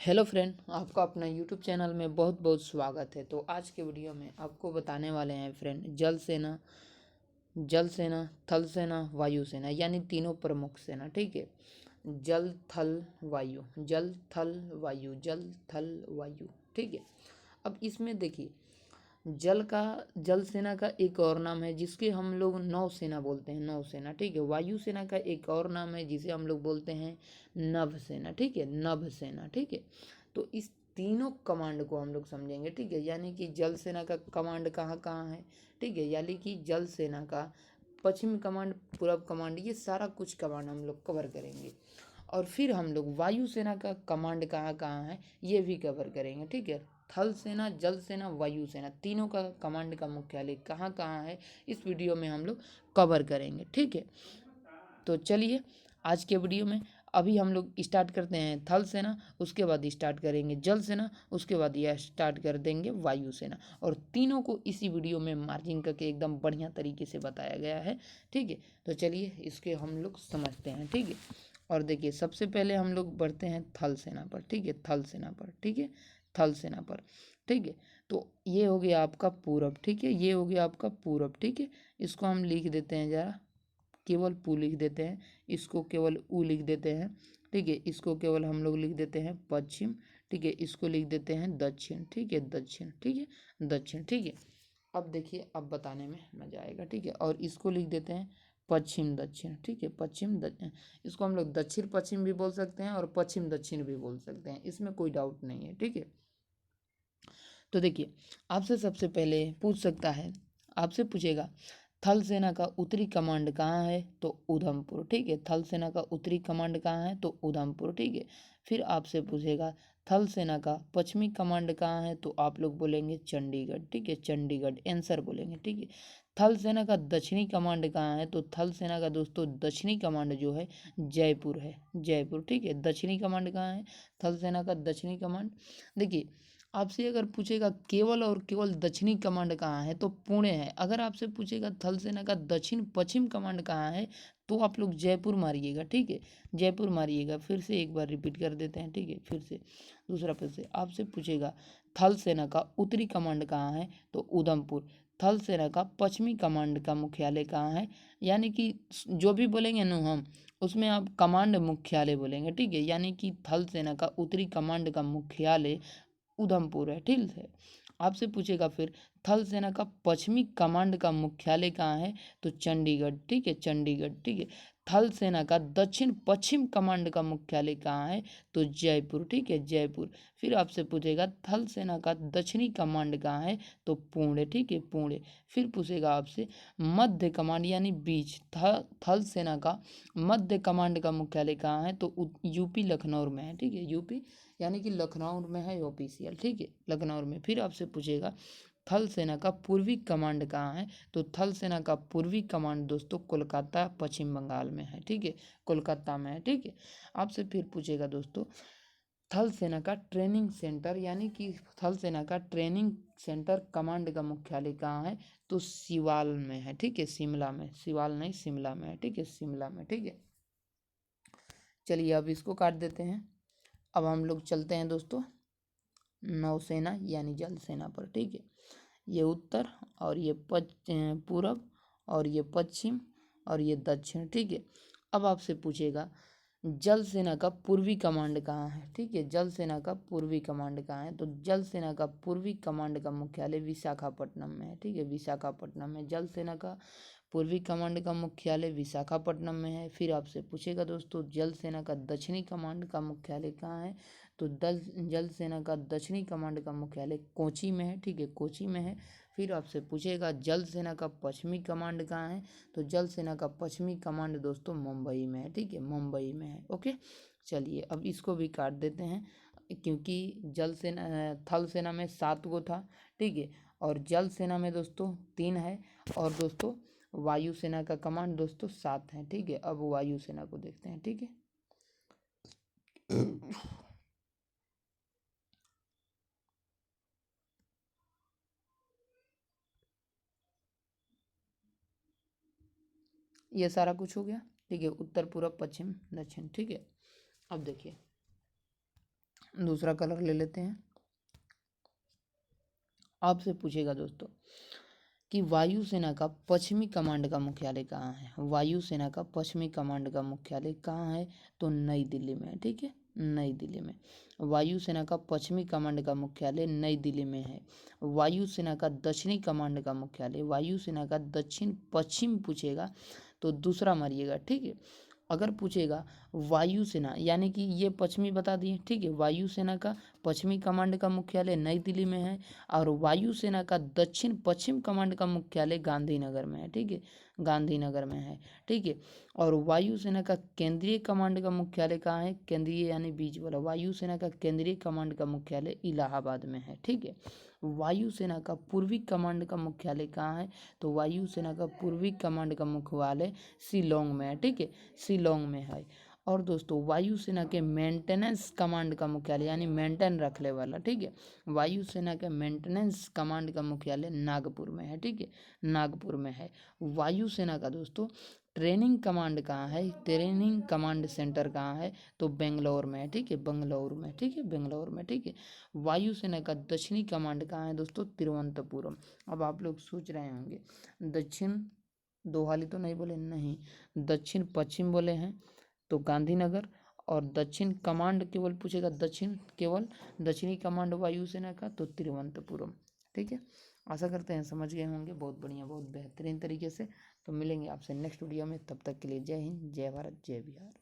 Hello friend, आपका अपना YouTube channel में बहुत बहुत स्वागत है। तो आज के वीडियो में आपको बताने वाले हैं फ्रेंड, जल सेना, थल सेना, वायु सेना, यानी तीनों प्रमुख सेना। ठीक है, जल थल वायु, जल थल वायु, जल थल वायु। ठीक है, अब इसमें देखिए, जल सेना का एक और नाम है जिसके हम लोग नौसेना बोलते हैं, नौसेना। ठीक है, वायु सेना का एक और नाम है जिसे हम लोग बोलते हैं नभ सेना। ठीक है, नभ सेना। ठीक है, तो इस तीनों कमांड को हम लोग समझेंगे। ठीक है, यानी कि जल सेना का कमांड कहाँ कहाँ है। ठीक है, यानी कि जल सेना का पश्चिम कमांड, पूरब कमांड, ये सारा कुछ कमांड हम लोग कवर करेंगे। और फिर हम लोग वायु सेना का कमांड कहाँ कहाँ है ये भी कवर करेंगे। ठीक है, थल सेना, जल सेना, वायु सेना, तीनों का कमांड का मुख्यालय कहाँ कहाँ है इस वीडियो में हम लोग कवर करेंगे। ठीक है, तो चलिए आज के वीडियो में अभी हम लोग स्टार्ट करते हैं थल सेना, उसके बाद स्टार्ट करेंगे जल सेना, उसके बाद यह स्टार्ट कर देंगे वायु सेना। और तीनों को इसी वीडियो में मार्जिन करके एकदम बढ़िया तरीके से बताया गया है। ठीक है, तो चलिए इसके हम लोग समझते हैं। ठीक है, और देखिए सबसे पहले हम लोग बढ़ते हैं थल सेना पर। ठीक है, थल सेना पर। ठीक है, थल सेना पर। ठीक है, तो ये हो गया आपका पूरब। ठीक है, ये हो गया आपका पूरब। ठीक है, इसको हम लिख देते हैं, ज़रा केवल पू लिख देते हैं, इसको केवल ऊ लिख देते हैं। ठीक है, इसको केवल हम लोग लिख देते हैं पश्चिम। ठीक है, इसको लिख देते हैं दक्षिण। ठीक है, दक्षिण। ठीक है, दक्षिण। ठीक है, अब देखिए, अब बताने में मजा आएगा। ठीक है, और इसको लिख देते हैं पश्चिम दक्षिण। ठीक है, पश्चिम दक्षिण, इसको हम लोग दक्षिण पश्चिम भी बोल सकते हैं और पश्चिम दक्षिण भी बोल सकते हैं, इसमें कोई डाउट नहीं है। ठीक है, तो देखिए, आपसे सबसे पहले पूछ सकता है, आपसे पूछेगा थल सेना का उत्तरी कमांड कहाँ है, तो उधमपुर। ठीक है, थल सेना का उत्तरी कमांड कहाँ है, तो उधमपुर। ठीक है, फिर आपसे पूछेगा थल सेना का पश्चिमी कमांड कहाँ है, तो आप लोग बोलेंगे चंडीगढ़। ठीक है, चंडीगढ़ आंसर बोलेंगे। ठीक है, थल सेना का दक्षिणी कमांड कहाँ है, तो थल सेना का दोस्तों दक्षिणी कमांड जो है जयपुर है, जयपुर। ठीक है, दक्षिणी कमांड कहाँ है, थल सेना का दक्षिणी कमांड। देखिए, आपसे अगर पूछेगा केवल और केवल दक्षिणी कमांड कहाँ है, तो पुणे है। अगर आपसे पूछेगा थल सेना का दक्षिण पश्चिम कमांड कहाँ है, तो आप लोग जयपुर मारिएगा। ठीक है, जयपुर मारिएगा। फिर से एक बार रिपीट कर देते हैं। ठीक है, फिर से दूसरा फिर से आपसे पूछेगा थल सेना का उत्तरी कमांड कहाँ है, तो उधमपुर। थल सेना का पश्चिमी कमांड का मुख्यालय कहाँ है, यानी कि जो भी बोलेंगे ना हम, उसमें आप कमांड मुख्यालय बोलेंगे। ठीक है, यानी कि थल सेना का उत्तरी कमांड का मुख्यालय उधमपुर है। ठीक है, आपसे पूछेगा फिर थल सेना का पश्चिमी कमांड का मुख्यालय कहाँ है, तो चंडीगढ़। ठीक है, चंडीगढ़। ठीक है, थल सेना का दक्षिण पश्चिम कमांड का मुख्यालय कहाँ है, तो जयपुर। ठीक है, जयपुर। फिर आपसे पूछेगा थल सेना का दक्षिणी कमांड कहाँ है, तो पुणे। ठीक है, पुणे। फिर पूछेगा आपसे मध्य कमांड यानी बीच, थल सेना का मध्य कमांड का मुख्यालय कहाँ है, तो यूपी लखनऊ में है। ठीक है, यूपी यानी कि लखनऊ में है ऑफिशियल। ठीक है, लखनऊ में। फिर आपसे पूछेगा थल सेना का पूर्वी कमांड कहाँ है, तो थल सेना का पूर्वी कमांड दोस्तों कोलकाता पश्चिम बंगाल में है। ठीक है, कोलकाता में है। ठीक है, आपसे फिर पूछेगा दोस्तों थल सेना का ट्रेनिंग सेंटर, यानी कि थल सेना का ट्रेनिंग सेंटर कमांड का मुख्यालय कहाँ है, तो सिवाल में है। ठीक है, शिमला में, सिवाल नहीं शिमला में है। ठीक है, शिमला में। ठीक है, चलिए अब इसको काट देते हैं। अब हम लोग चलते हैं दोस्तों नौसेना यानी जल सेना पर। ठीक है, ये उत्तर और ये पूरब और ये पश्चिम और ये दक्षिण। ठीक है, अब आपसे पूछेगा जल सेना का पूर्वी कमांड कहाँ है। ठीक है, जल सेना का पूर्वी कमांड कहाँ है, तो जल सेना का पूर्वी कमांड का मुख्यालय विशाखापट्टनम में है। ठीक है, विशाखापट्टनम में जल सेना का पूर्वी कमांड का मुख्यालय विशाखापट्टनम में है। फिर आपसे पूछेगा दोस्तों जल सेना का दक्षिणी कमांड का मुख्यालय कहाँ है, तो जल सेना का दक्षिणी कमांड का मुख्यालय कोची में है। ठीक है, कोची में है। फिर आपसे पूछेगा जल सेना का पश्चिमी कमांड कहाँ है, तो जल सेना का पश्चिमी कमांड दोस्तों मुंबई में है। ठीक है, मुंबई में है। ओके, चलिए अब इसको भी काट देते हैं, क्योंकि जल सेना थल सेना में 7 गो था। ठीक है, और जल सेना में दोस्तों 3 है, और दोस्तों वायु सेना का कमांड दोस्तों 7 है। ठीक है, अब वायु सेना को देखते हैं। ठीक है, ये सारा कुछ हो गया। ठीक है, उत्तर पूर्व पश्चिम दक्षिण। ठीक है, अब देखिए दूसरा कलर ले लेते हैं। आपसे पूछेगा दोस्तों कि वायुसेना का पश्चिमी कमांड का मुख्यालय कहाँ है। वायुसेना का पश्चिमी कमांड का मुख्यालय कहाँ है, तो नई दिल्ली में है। ठीक है, नई दिल्ली में। वायुसेना का पश्चिमी कमांड का मुख्यालय नई दिल्ली में है। वायुसेना का दक्षिणी कमांड का मुख्यालय, वायुसेना का दक्षिण पश्चिम पूछेगा तो दूसरा मारिएगा। ठीक है, अगर पूछेगा वायुसेना यानी कि ये पश्चिमी बता दिए। ठीक है, वायुसेना का पश्चिमी कमांड का मुख्यालय नई दिल्ली में है और वायुसेना का दक्षिण पश्चिम कमांड का मुख्यालय गांधीनगर में है। ठीक है, गांधीनगर में है। ठीक है, और वायुसेना का केंद्रीय कमांड का मुख्यालय कहाँ है, केंद्रीय यानी बीच वाला, वायुसेना का केंद्रीय कमांड का मुख्यालय इलाहाबाद में है। ठीक है, वायुसेना का पूर्वी कमांड का मुख्यालय कहाँ है, तो वायुसेना का पूर्वी कमांड का मुख्यालय शिलोंग में है। ठीक है, शिलोंग में है। और दोस्तों वायुसेना के मेंटेनेंस कमांड का मुख्यालय यानी मेंटेन रखने वाला, ठीक है, वायुसेना के मेंटेनेंस कमांड का मुख्यालय नागपुर में है। ठीक है, नागपुर में है। वायुसेना का दोस्तों ट्रेनिंग कमांड कहाँ है, ट्रेनिंग कमांड सेंटर कहाँ है, तो बेंगलोर में है। ठीक है, बेंगलोर में। ठीक है, बेंगलोर में। ठीक है, वायुसेना का दक्षिणी कमांड कहाँ है दोस्तों, तिरुवनंतपुरम। अब आप लोग सोच रहे होंगे दक्षिण दो हाली तो नहीं बोले, नहीं, दक्षिण पश्चिम बोले हैं तो गांधीनगर, और दक्षिण कमांड केवल पूछेगा, दक्षिण केवल दक्षिणी कमांड वायुसेना का तो तिरुवनंतपुरम। ठीक है, आशा करते हैं समझ गए होंगे बहुत बढ़िया, बहुत बेहतरीन तरीके से। तो मिलेंगे आपसे नेक्स्ट वीडियो में, तब तक के लिए जय हिंद, जय भारत, जय बिहार।